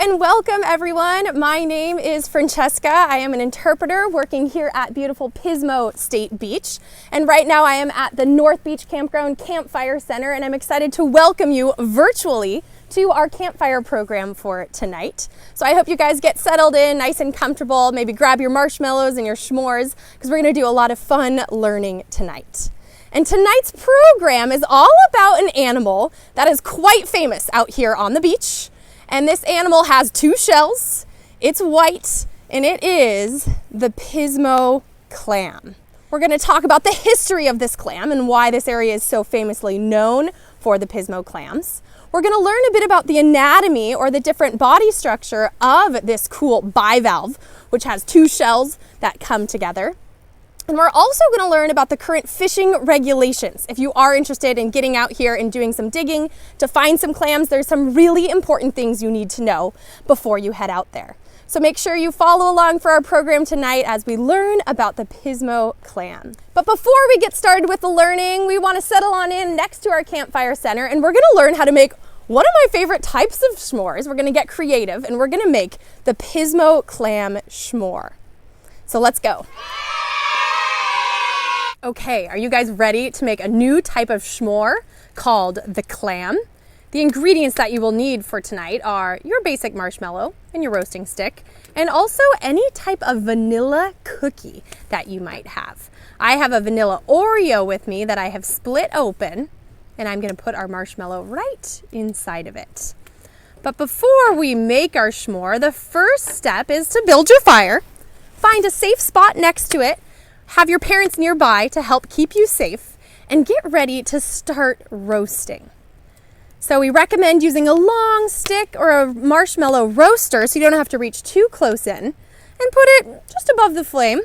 and welcome everyone. My name is Francesca. I am an interpreter working here at beautiful Pismo State Beach. And right now I am at the North Beach Campground Campfire Center, and I'm excited to welcome you virtually to our campfire program for tonight. So I hope you guys get settled in nice and comfortable, maybe grab your marshmallows and your s'mores, because we're gonna do a lot of fun learning tonight. And tonight's program is all about an animal that is quite famous out here on the beach. And this animal has two shells, it's white, and it is the Pismo clam. We're going to talk about the history of this clam and why this area is so famously known for the Pismo clams. We're going to learn a bit about the anatomy or the different body structure of this cool bivalve, which has two shells that come together. And we're also going to learn about the current fishing regulations. If you are interested in getting out here and doing some digging to find some clams, there's some really important things you need to know before you head out there. So make sure you follow along for our program tonight as we learn about the Pismo clam. But before we get started with the learning, we want to settle on in next to our campfire center, and we're going to learn how to make one of my favorite types of s'mores. We're going to get creative and we're going to make the Pismo clam s'more. So let's go. Okay, are you guys ready to make a new type of s'more called the clam? The ingredients that you will need for tonight are your basic marshmallow and your roasting stick, and also any type of vanilla cookie that you might have. I have a vanilla Oreo with me that I have split open, and I'm gonna put our marshmallow right inside of it. But before we make our s'more, the first step is to build your fire. Find a safe spot next to it. Have your parents nearby to help keep you safe, and get ready to start roasting. So we recommend using a long stick or a marshmallow roaster so you don't have to reach too close in, and put it just above the flame,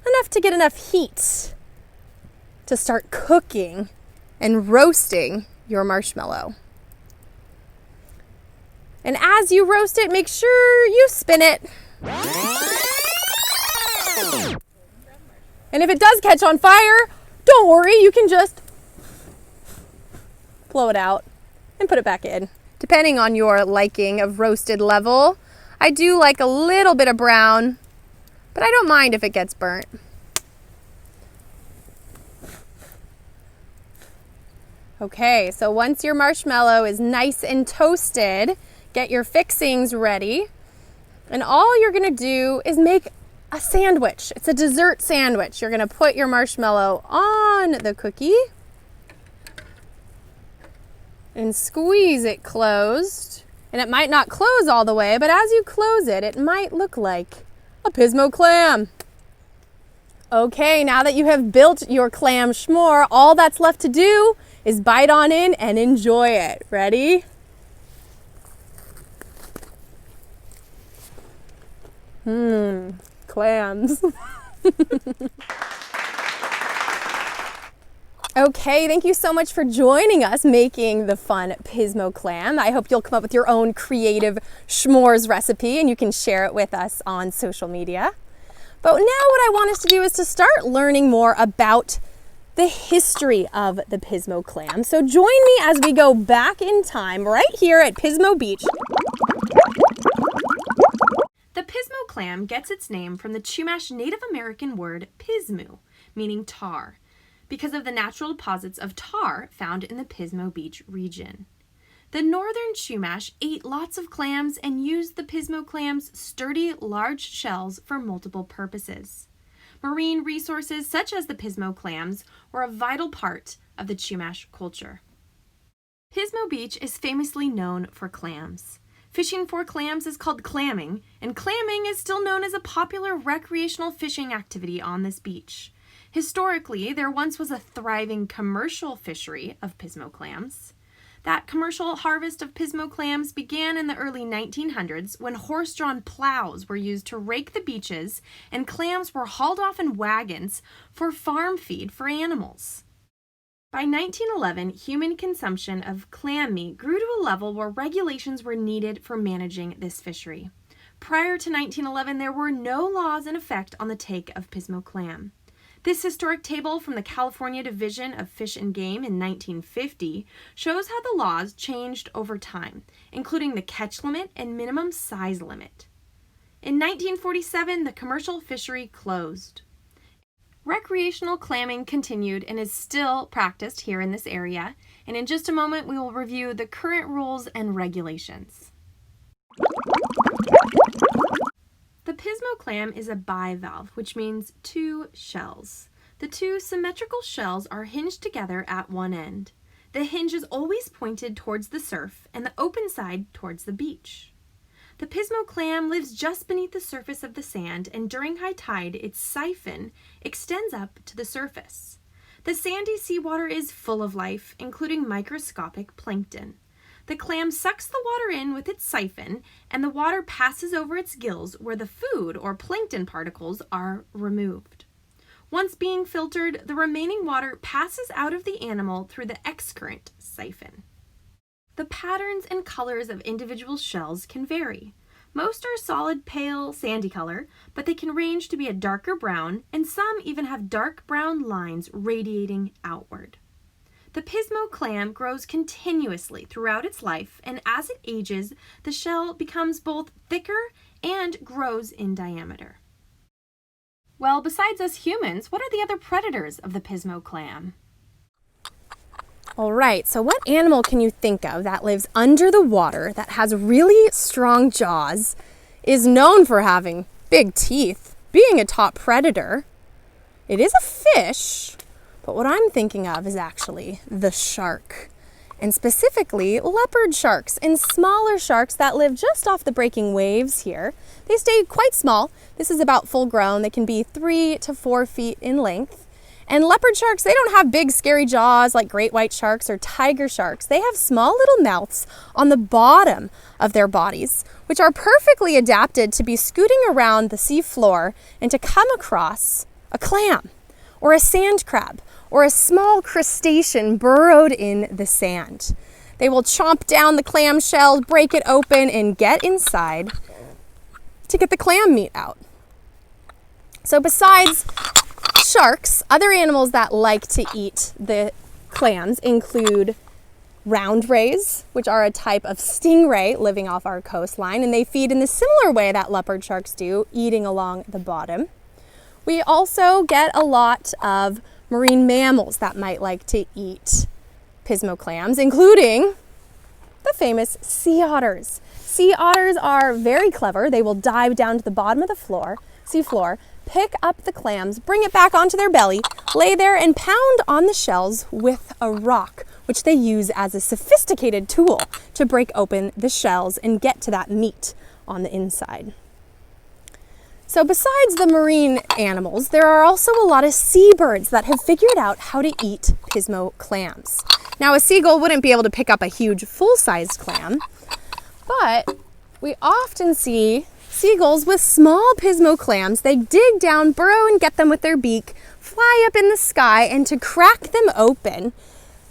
enough to get enough heat to start cooking and roasting your marshmallow. And as you roast it, make sure you spin it. And if it does catch on fire, don't worry, you can just blow it out and put it back in. Depending on your liking of roasted level, I do like a little bit of brown, but I don't mind if it gets burnt. Okay, so once your marshmallow is nice and toasted, get your fixings ready. And all you're gonna do is make a sandwich. It's a dessert sandwich. You're gonna put your marshmallow on the cookie and squeeze it closed. And it might not close all the way, but as you close it, it might look like a Pismo clam. Okay, now that you have built your clam s'more, all that's left to do is bite on in and enjoy it. Ready? Clams. Okay, thank you so much for joining us making the fun Pismo clam. I hope you'll come up with your own creative s'mores recipe and you can share it with us on social media. But now what I want us to do is to start learning more about the history of the Pismo clam. So join me as we go back in time right here at Pismo Beach. The Pismo clam gets its name from the Chumash Native American word pismu, meaning tar, because of the natural deposits of tar found in the Pismo Beach region. The northern Chumash ate lots of clams and used the Pismo clam's sturdy, large shells for multiple purposes. Marine resources such as the Pismo clams were a vital part of the Chumash culture. Pismo Beach is famously known for clams. Fishing for clams is called clamming, and clamming is still known as a popular recreational fishing activity on this beach. Historically, there once was a thriving commercial fishery of Pismo clams. That commercial harvest of Pismo clams began in the early 1900s when horse-drawn plows were used to rake the beaches and clams were hauled off in wagons for farm feed for animals. By 1911, human consumption of clam meat grew to a level where regulations were needed for managing this fishery. Prior to 1911, there were no laws in effect on the take of Pismo clam. This historic table from the California Division of Fish and Game in 1950 shows how the laws changed over time, including the catch limit and minimum size limit. In 1947, the commercial fishery closed. Recreational clamming continued and is still practiced here in this area, and in just a moment we will review the current rules and regulations. The Pismo clam is a bivalve, which means two shells. The two symmetrical shells are hinged together at one end. The hinge is always pointed towards the surf and the open side towards the beach. The Pismo clam lives just beneath the surface of the sand, and during high tide, its siphon extends up to the surface. The sandy seawater is full of life, including microscopic plankton. The clam sucks the water in with its siphon, and the water passes over its gills where the food or plankton particles are removed. Once being filtered, the remaining water passes out of the animal through the excurrent siphon. The patterns and colors of individual shells can vary. Most are solid pale sandy color, but they can range to be a darker brown, and some even have dark brown lines radiating outward. The Pismo clam grows continuously throughout its life, and as it ages, the shell becomes both thicker and grows in diameter. Well, besides us humans, what are the other predators of the Pismo clam? All right, so what animal can you think of that lives under the water, that has really strong jaws, is known for having big teeth, being a top predator? It is a fish. But what I'm thinking of is actually the shark, and specifically leopard sharks and smaller sharks that live just off the breaking waves here. They stay quite small. This is about full grown. They can be 3 to 4 feet in length. And leopard sharks, they don't have big scary jaws like great white sharks or tiger sharks. They have small little mouths on the bottom of their bodies, which are perfectly adapted to be scooting around the sea floor and to come across a clam or a sand crab, or a small crustacean burrowed in the sand. They will chomp down the clam shell, break it open, and get inside to get the clam meat out. So besides sharks, other animals that like to eat the clams include round rays, which are a type of stingray living off our coastline, and they feed in the similar way that leopard sharks do, eating along the bottom. We also get a lot of marine mammals that might like to eat Pismo clams, including the famous sea otters. Sea otters are very clever. They will dive down to the bottom of the seafloor, pick up the clams, bring it back onto their belly, lay there and pound on the shells with a rock, which they use as a sophisticated tool to break open the shells and get to that meat on the inside. So besides the marine animals, there are also a lot of seabirds that have figured out how to eat Pismo clams. Now, a seagull wouldn't be able to pick up a huge full-sized clam, but we often see seagulls with small Pismo clams. They dig down, burrow, and get them with their beak, fly up in the sky, and to crack them open,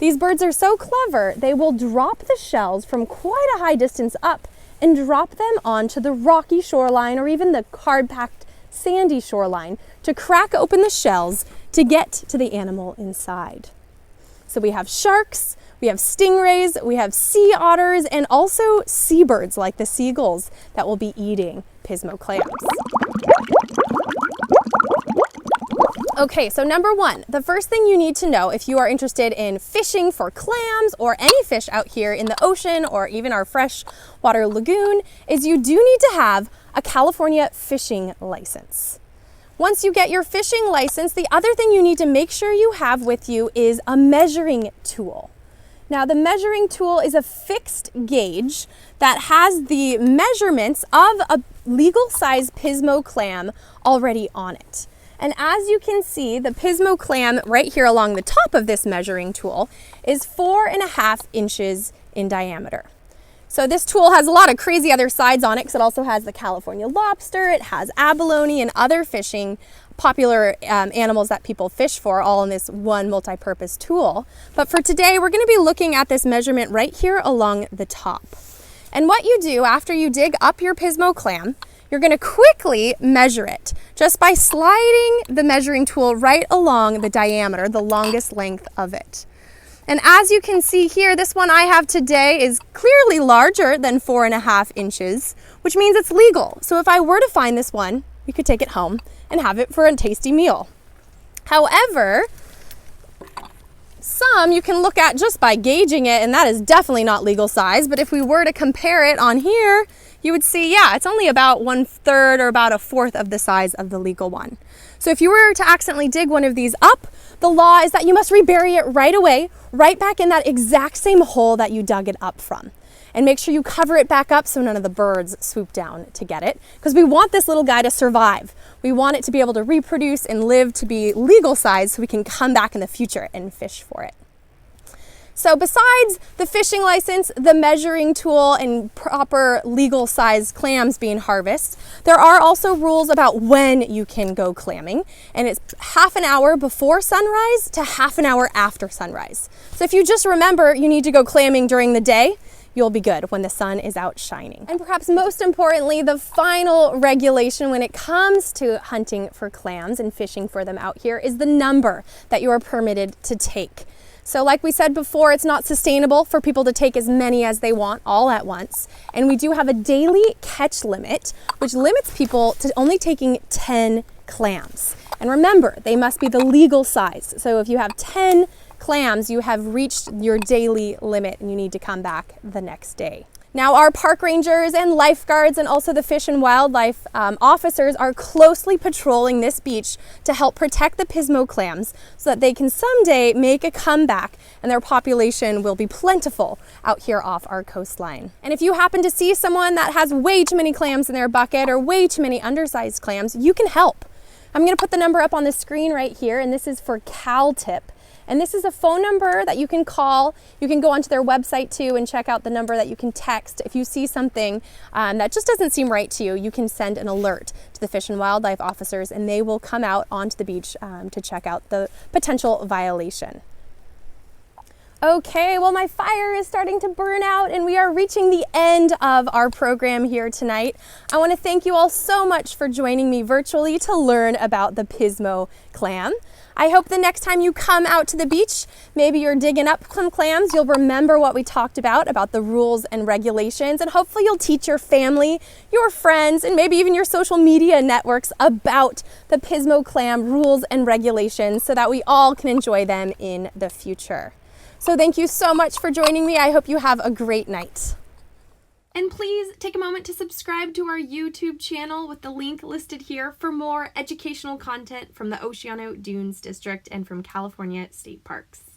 these birds are so clever, they will drop the shells from quite a high distance up and drop them onto the rocky shoreline or even the hard-packed sandy shoreline to crack open the shells to get to the animal inside. So we have sharks, we have stingrays, we have sea otters, and also seabirds like the seagulls that will be eating Pismo clams. Okay, so number one, the first thing you need to know if you are interested in fishing for clams or any fish out here in the ocean or even our freshwater lagoon is you do need to have a California fishing license. Once you get your fishing license, the other thing you need to make sure you have with you is a measuring tool. Now, the measuring tool is a fixed gauge that has the measurements of a legal size Pismo clam already on it. And as you can see, the Pismo clam right here along the top of this measuring tool is 4.5 inches in diameter. So this tool has a lot of crazy other sides on it because it also has the California lobster, it has abalone and other fishing popular animals that people fish for all in this one multi-purpose tool. But for today, we're going to be looking at this measurement right here along the top. And what you do after you dig up your Pismo clam, you're going to quickly measure it just by sliding the measuring tool right along the diameter, the longest length of it. And as you can see here, this one I have today is clearly larger than 4.5 inches, which means it's legal. So if I were to find this one, we could take it home and have it for a tasty meal. However, some you can look at just by gauging it, and that is definitely not legal size. But if we were to compare it on here, you would see, yeah, it's only about 1/3 or about 1/4 of the size of the legal one. So if you were to accidentally dig one of these up, the law is that you must rebury it right away, right back in that exact same hole that you dug it up from. And make sure you cover it back up so none of the birds swoop down to get it, because we want this little guy to survive. We want it to be able to reproduce and live to be legal size so we can come back in the future and fish for it. So besides the fishing license, the measuring tool, and proper legal size clams being harvested, there are also rules about when you can go clamming. And it's half an hour before sunrise to half an hour after sunrise. So if you just remember you need to go clamming during the day, you'll be good when the sun is out shining. And perhaps most importantly, the final regulation when it comes to hunting for clams and fishing for them out here is the number that you are permitted to take. So like we said before, it's not sustainable for people to take as many as they want all at once. And we do have a daily catch limit, which limits people to only taking 10 clams. And remember, they must be the legal size. So if you have 10 clams, you have reached your daily limit and you need to come back the next day. Now, our park rangers and lifeguards and also the fish and wildlife officers are closely patrolling this beach to help protect the Pismo clams so that they can someday make a comeback and their population will be plentiful out here off our coastline. And if you happen to see someone that has way too many clams in their bucket or way too many undersized clams, you can help. I'm going to put the number up on the screen right here, and this is for CalTip. And this is a phone number that you can call. You can go onto their website too and check out the number that you can text. If you see something that just doesn't seem right to you, you can send an alert to the Fish and Wildlife officers and they will come out onto the beach to check out the potential violation. Okay, well, my fire is starting to burn out and we are reaching the end of our program here tonight. I want to thank you all so much for joining me virtually to learn about the Pismo clam. I hope the next time you come out to the beach, maybe you're digging up some clams, you'll remember what we talked about the rules and regulations, and hopefully you'll teach your family, your friends, and maybe even your social media networks about the Pismo clam rules and regulations so that we all can enjoy them in the future. So thank you so much for joining me. I hope you have a great night. And please take a moment to subscribe to our YouTube channel with the link listed here for more educational content from the Oceano Dunes District and from California state parks.